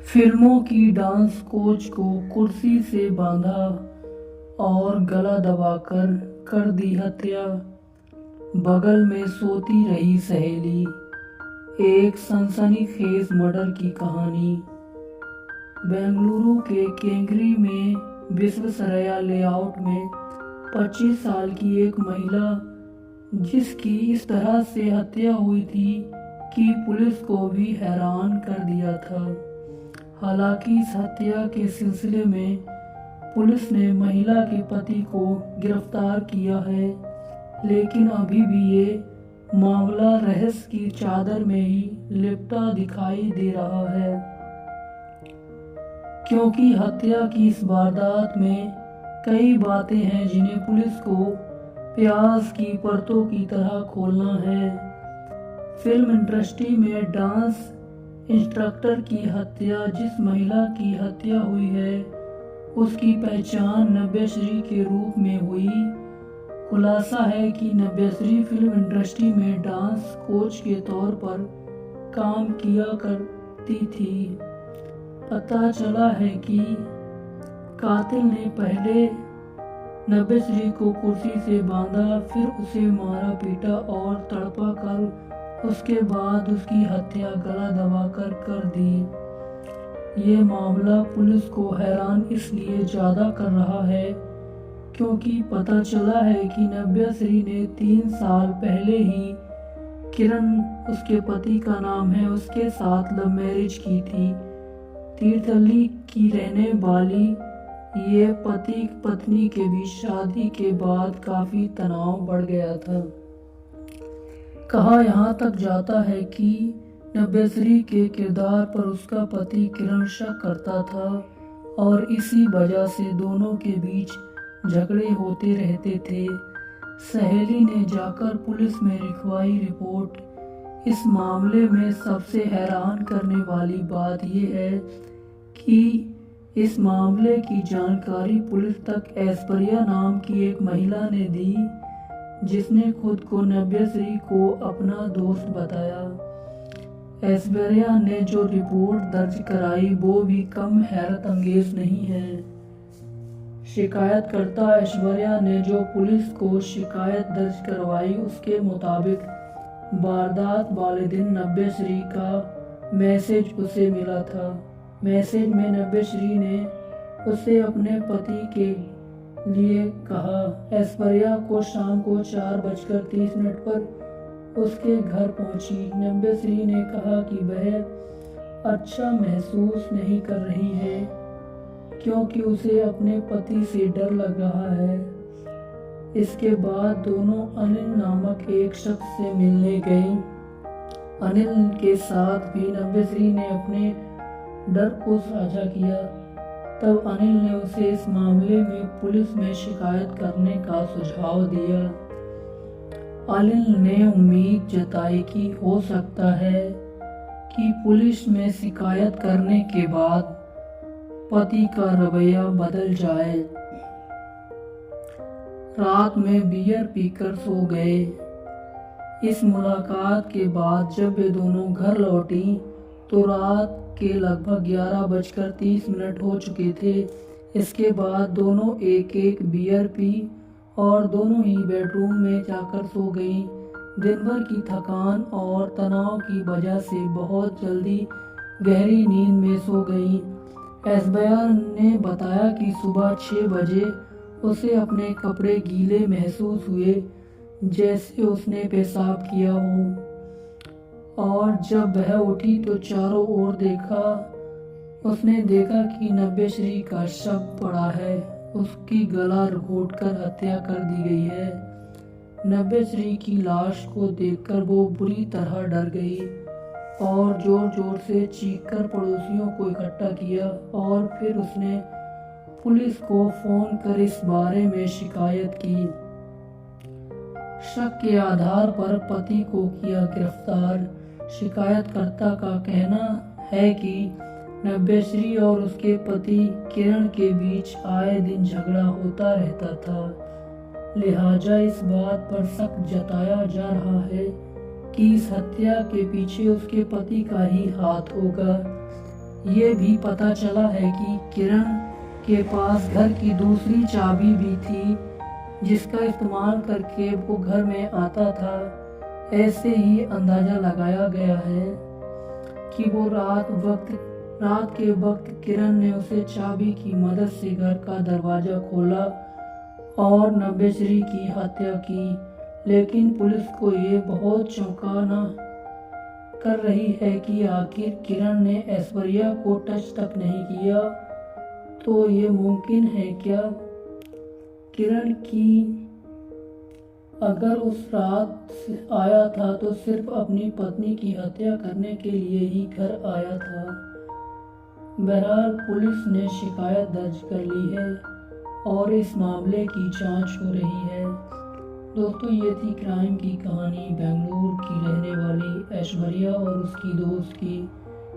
फिल्मों की dance coach को कुर्सी से बांधा और गला दबाकर कर दी हत्या। बगल में सोती रही सहेली। एक सनसनीखेज मर्डर की कहानी। बेंगलुरु के केंगरी में विश्वेश्वरैया लेआउट में 25 साल की एक महिला, जिसकी इस तरह से हत्या हुई थी कि पुलिस को भी हैरान कर दिया था। हालांकि इस हत्या के सिलसिले में पुलिस ने महिला के पति को गिरफ्तार किया है, लेकिन अभी भी ये मामला रहस्य की चादर में ही लिपटा दिखाई दे रहा है, क्योंकि हत्या की इस वारदात में कई बातें हैं जिन्हें पुलिस को प्याज की परतों की तरह खोलना है। फिल्म इंडस्ट्री में डांस इंस्ट्रक्टर की हत्या, जिस महिला की हत्या हुई है उसकी पहचान नव्यश्री के रूप में हुई। खुलासा है कि नव्यश्री फिल्म इंडस्ट्री में डांस कोच के तौर पर काम किया करती थी। पता चला है कि कातिल ने पहले नव्यश्री को कुर्सी से बांधा, फिर उसे मारा पीटा और तड़पा कर उसके बाद उसकी हत्या गला दबाकर कर दी। ये मामला पुलिस को हैरान इसलिए ज्यादा कर रहा है क्योंकि पता चला है कि नव्यश्री ने 3 साल पहले ही किरण, उसके पति का नाम है, उसके साथ लव मैरिज की थी। तीर्थहल्ली की रहने वाली ये पति पत्नी के बीच शादी के बाद काफी तनाव बढ़ गया था। कहा यहाँ तक जाता है कि नव्यश्री के किरदार पर उसका पति किरण शक करता था और इसी वजह से दोनों के बीच झगड़े होते रहते थे। सहेली ने जाकर पुलिस में लिखवाई रिपोर्ट। इस मामले में सबसे हैरान करने वाली बात यह है कि इस मामले की जानकारी पुलिस तक ऐश्वर्या नाम की एक महिला ने दी, जिसने खुद को नव्यश्री को अपना दोस्त बताया। ऐश्वर्या ने जो रिपोर्ट दर्ज कराई वो भी कम हैरत अंगेज नहीं है। शिकायतकर्ता ऐश्वर्या ने जो पुलिस को शिकायत दर्ज करवाई उसके मुताबिक वारदात वाले दिन नव्यश्री का मैसेज उसे मिला था। मैसेज में नव्यश्री ने उसे अपने पति के लिए कहा। ऐश्वर्या को शाम को 4:30 पर उसके घर पहुंची। नव्यश्री ने कहा कि वह अच्छा महसूस नहीं कर रही है क्योंकि उसे अपने पति से डर लग रहा है। इसके बाद दोनों अनिल नामक एक शख्स से मिलने गई। अनिल के साथ भी नव्यश्री ने अपने डर को साझा किया। तब अनिल ने उसे इस मामले में पुलिस में शिकायत करने का सुझाव दिया। अनिल ने उम्मीद जताई कि हो सकता है कि पुलिस में शिकायत करने के बाद पति का रवैया बदल जाए। रात में बियर पीकर सो गए। इस मुलाकात के बाद जब वे दोनों घर लौटी तो रात के लगभग 11:30 हो चुके थे। इसके बाद दोनों एक एक बियर पी और दोनों ही बेडरूम में जाकर सो गईं। दिन भर की थकान और तनाव की वजह से बहुत जल्दी गहरी नींद में सो गईं। ऐश्वर्या ने बताया कि सुबह 6 बजे उसे अपने कपड़े गीले महसूस हुए, जैसे उसने पेशाब किया हो, और जब वह उठी तो चारों ओर देखा। उसने देखा कि नव्यश्री का शव पड़ा है। उसकी गला घोंटकर हत्या कर दी गई है। नव्यश्री की लाश को देखकर वो बुरी तरह डर गई और जोर जोर से चीखकर पड़ोसियों को इकट्ठा किया और फिर उसने पुलिस को फोन कर इस बारे में शिकायत की। शक के आधार पर पति को किया गिरफ्तार। शिकायतकर्ता का कहना है कि नव्यश्री और उसके पति किरण के बीच आए दिन झगड़ा होता रहता था, लिहाजा इस बात पर शक जताया जा रहा है कि इस हत्या के पीछे उसके पति का ही हाथ होगा। ये भी पता चला है कि किरण के पास घर की दूसरी चाबी भी थी जिसका इस्तेमाल करके वो घर में आता था। ऐसे ही अंदाजा लगाया गया है कि वो रात के वक्त किरण ने उसे चाबी की मदद से घर का दरवाजा खोला और नव्यश्री की हत्या की। लेकिन पुलिस को ये बहुत चौंकाना कर रही है कि आखिर किरण ने ऐश्वर्या को टच तक नहीं किया। तो ये मुमकिन है क्या किरण की अगर उस रात आया था तो सिर्फ अपनी पत्नी की हत्या करने के लिए ही घर आया था। बहरहाल पुलिस ने शिकायत दर्ज कर ली है और इस मामले की जांच हो रही है। दोस्तों, ये थी क्राइम की कहानी, बेंगलुरु की रहने वाली ऐश्वर्या और उसकी दोस्त की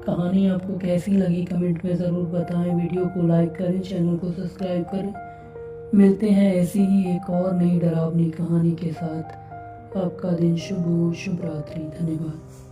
कहानी। आपको कैसी लगी कमेंट में ज़रूर बताएं। वीडियो को लाइक करें, चैनल को सब्सक्राइब करें। मिलते हैं ऐसी ही एक और नई डरावनी कहानी के साथ। आपका दिन शुभ हो। शुभ रात्रि। धन्यवाद।